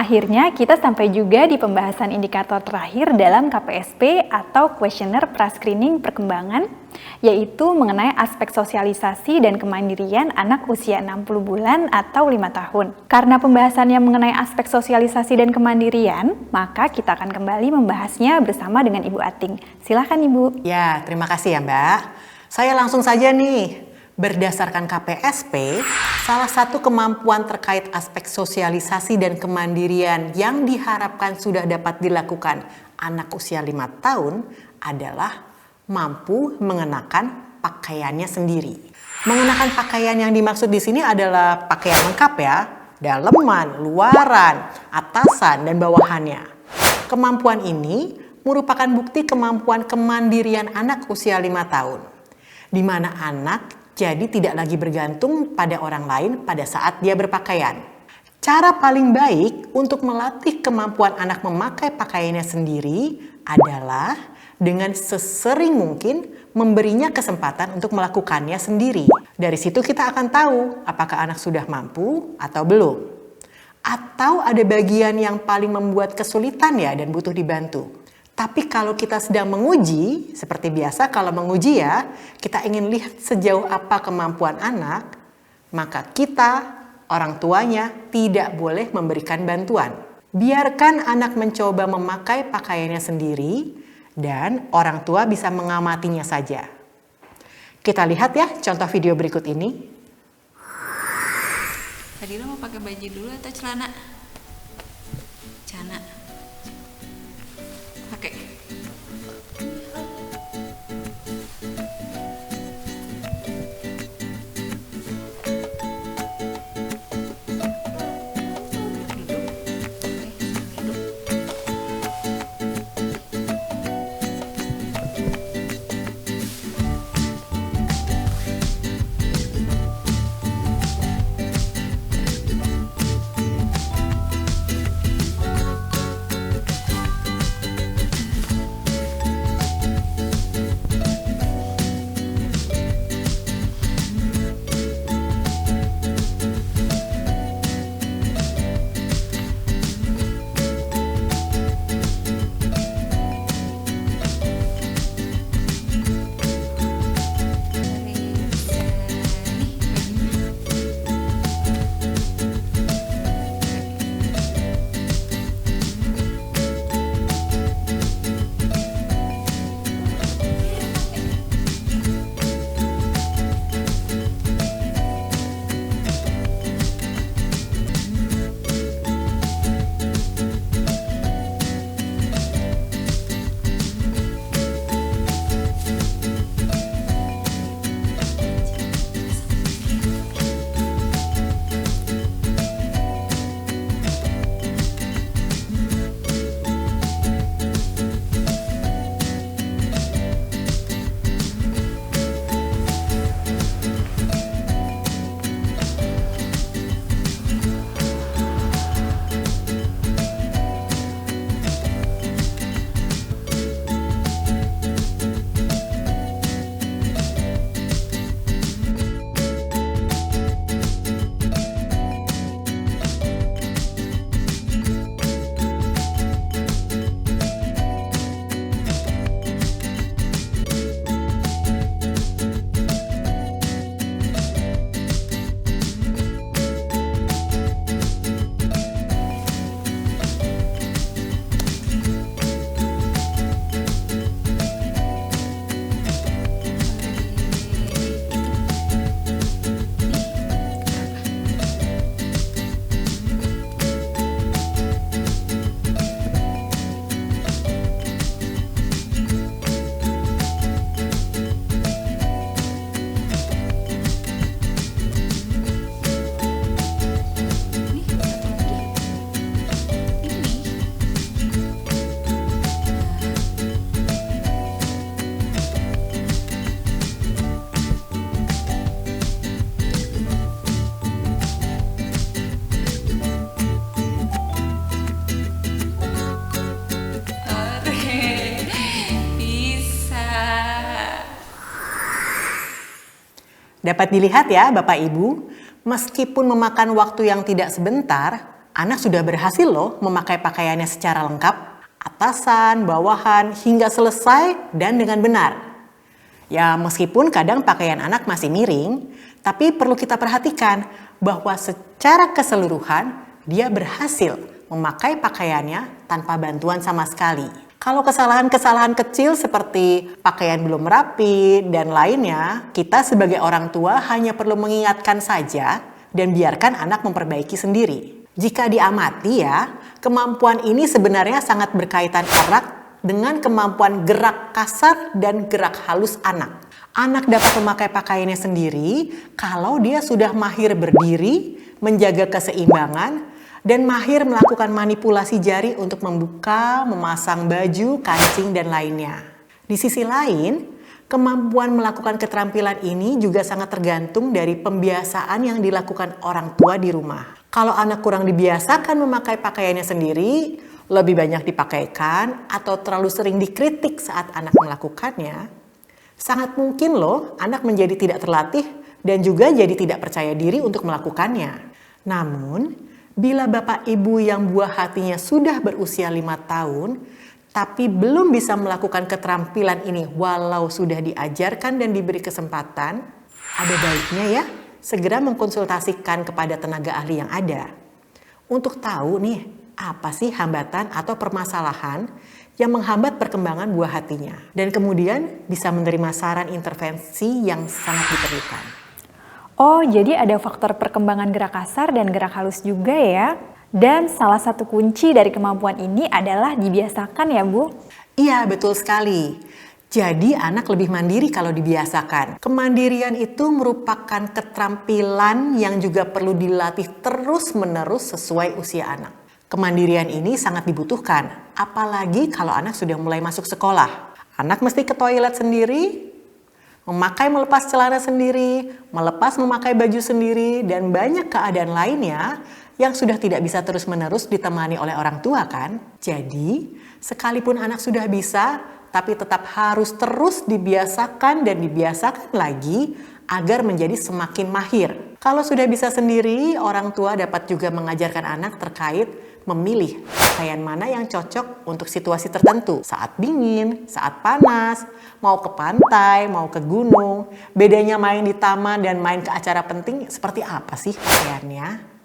Akhirnya kita sampai juga di pembahasan indikator terakhir dalam KPSP atau Kuesioner Pra-Screening Perkembangan, yaitu mengenai aspek sosialisasi dan kemandirian anak usia 60 bulan atau 5 tahun. Karena pembahasannya mengenai aspek sosialisasi dan kemandirian, maka kita akan kembali membahasnya bersama dengan Ibu Ating. Silakan Ibu. Ya, terima kasih ya Mbak. Saya langsung saja nih. Berdasarkan KPSP, salah satu kemampuan terkait aspek sosialisasi dan kemandirian yang diharapkan sudah dapat dilakukan anak usia 5 tahun adalah mampu mengenakan pakaiannya sendiri. Mengenakan pakaian yang dimaksud di sini adalah pakaian lengkap ya, daleman, luaran, atasan, dan bawahannya. Kemampuan ini merupakan bukti kemampuan kemandirian anak usia 5 tahun, di mana anak jadi tidak lagi bergantung pada orang lain pada saat dia berpakaian. Cara paling baik untuk melatih kemampuan anak memakai pakaiannya sendiri adalah dengan sesering mungkin memberinya kesempatan untuk melakukannya sendiri. Dari situ kita akan tahu apakah anak sudah mampu atau belum. Atau ada bagian yang paling membuat kesulitan ya dan butuh dibantu. Tapi kalau kita sedang menguji, seperti biasa kalau menguji ya, kita ingin lihat sejauh apa kemampuan anak, maka kita, orang tuanya, tidak boleh memberikan bantuan. Biarkan anak mencoba memakai pakaiannya sendiri, dan orang tua bisa mengamatinya saja. Kita lihat ya contoh video berikut ini. Tadi lo mau pakai baju dulu atau celana? Celana. Pakai. Dapat dilihat ya Bapak Ibu, meskipun memakan waktu yang tidak sebentar, Anak sudah berhasil loh memakai pakaiannya secara lengkap, atasan, bawahan, hingga selesai dan dengan benar. Ya meskipun kadang pakaian anak masih miring, tapi perlu kita perhatikan bahwa secara keseluruhan dia berhasil memakai pakaiannya tanpa bantuan sama sekali. Kalau kesalahan-kesalahan kecil seperti pakaian belum rapi dan lainnya, kita sebagai orang tua hanya perlu mengingatkan saja dan biarkan anak memperbaiki sendiri. Jika diamati ya, kemampuan ini sebenarnya sangat berkaitan erat dengan kemampuan gerak kasar dan gerak halus anak. Anak dapat memakai pakaiannya sendiri kalau dia sudah mahir berdiri, menjaga keseimbangan, dan mahir melakukan manipulasi jari untuk membuka, memasang baju, kancing, dan lainnya. Di sisi lain, kemampuan melakukan keterampilan ini juga sangat tergantung dari pembiasaan yang dilakukan orang tua di rumah. Kalau anak kurang dibiasakan memakai pakaiannya sendiri, lebih banyak dipakaikan, atau terlalu sering dikritik saat anak melakukannya, sangat mungkin loh anak menjadi tidak terlatih dan juga jadi tidak percaya diri untuk melakukannya. Namun, bila bapak ibu yang buah hatinya sudah berusia 5 tahun, tapi belum bisa melakukan keterampilan ini walau sudah diajarkan dan diberi kesempatan, ada baiknya ya segera mengkonsultasikan kepada tenaga ahli yang ada. Untuk tahu nih, apa sih hambatan atau permasalahan yang menghambat perkembangan buah hatinya. Dan kemudian bisa menerima saran intervensi yang sangat diperlukan. Oh, jadi ada faktor perkembangan gerak kasar dan gerak halus juga ya. Dan salah satu kunci dari kemampuan ini adalah dibiasakan ya Bu? Iya, betul sekali. Jadi anak lebih mandiri kalau dibiasakan. Kemandirian itu merupakan keterampilan yang juga perlu dilatih terus-menerus sesuai usia anak. Kemandirian ini sangat dibutuhkan, apalagi kalau anak sudah mulai masuk sekolah. Anak mesti ke toilet sendiri, memakai melepas celana sendiri, melepas memakai baju sendiri, dan banyak keadaan lainnya yang sudah tidak bisa terus-menerus ditemani oleh orang tua kan. Jadi, sekalipun anak sudah bisa, tapi tetap harus terus dibiasakan dan dibiasakan lagi agar menjadi semakin mahir. Kalau sudah bisa sendiri, orang tua dapat juga mengajarkan anak terkait memilih pakaian mana yang cocok untuk situasi tertentu. Saat dingin, saat panas, mau ke pantai, mau ke gunung. Bedanya main di taman dan main ke acara penting seperti apa sih pakaiannya?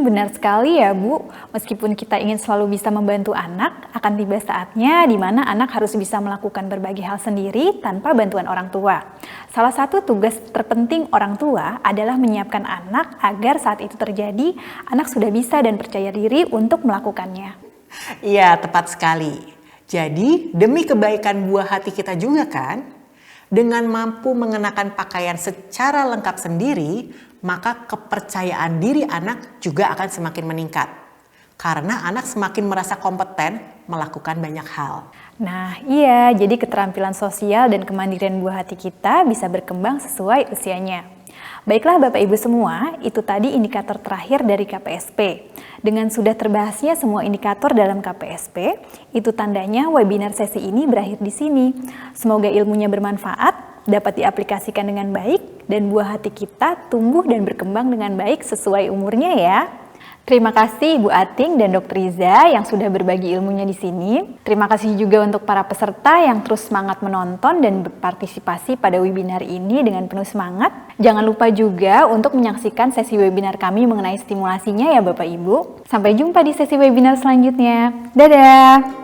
Benar sekali ya Bu. Meskipun kita ingin selalu bisa membantu anak, akan tiba saatnya di mana anak harus bisa melakukan berbagai hal sendiri tanpa bantuan orang tua. Salah satu tugas terpenting orang tua adalah menyiapkan anak agar saat itu terjadi, anak sudah bisa dan percaya diri untuk melakukannya. Iya, tepat sekali. Jadi, demi kebaikan buah hati kita juga kan, dengan mampu mengenakan pakaian secara lengkap sendiri, maka kepercayaan diri anak juga akan semakin meningkat. Karena anak semakin merasa kompeten melakukan banyak hal. Nah iya, jadi keterampilan sosial dan kemandirian buah hati kita bisa berkembang sesuai usianya. Baiklah Bapak Ibu semua, itu tadi indikator terakhir dari KPSP. Dengan sudah terbahasnya semua indikator dalam KPSP, itu tandanya webinar sesi ini berakhir di sini. Semoga ilmunya bermanfaat, dapat diaplikasikan dengan baik, dan buah hati kita tumbuh dan berkembang dengan baik sesuai umurnya ya. Terima kasih Ibu Ating dan Dr. Riza yang sudah berbagi ilmunya di sini. Terima kasih juga untuk para peserta yang terus semangat menonton dan berpartisipasi pada webinar ini dengan penuh semangat. Jangan lupa juga untuk menyaksikan sesi webinar kami mengenai stimulasinya ya Bapak Ibu. Sampai jumpa di sesi webinar selanjutnya. Dadah!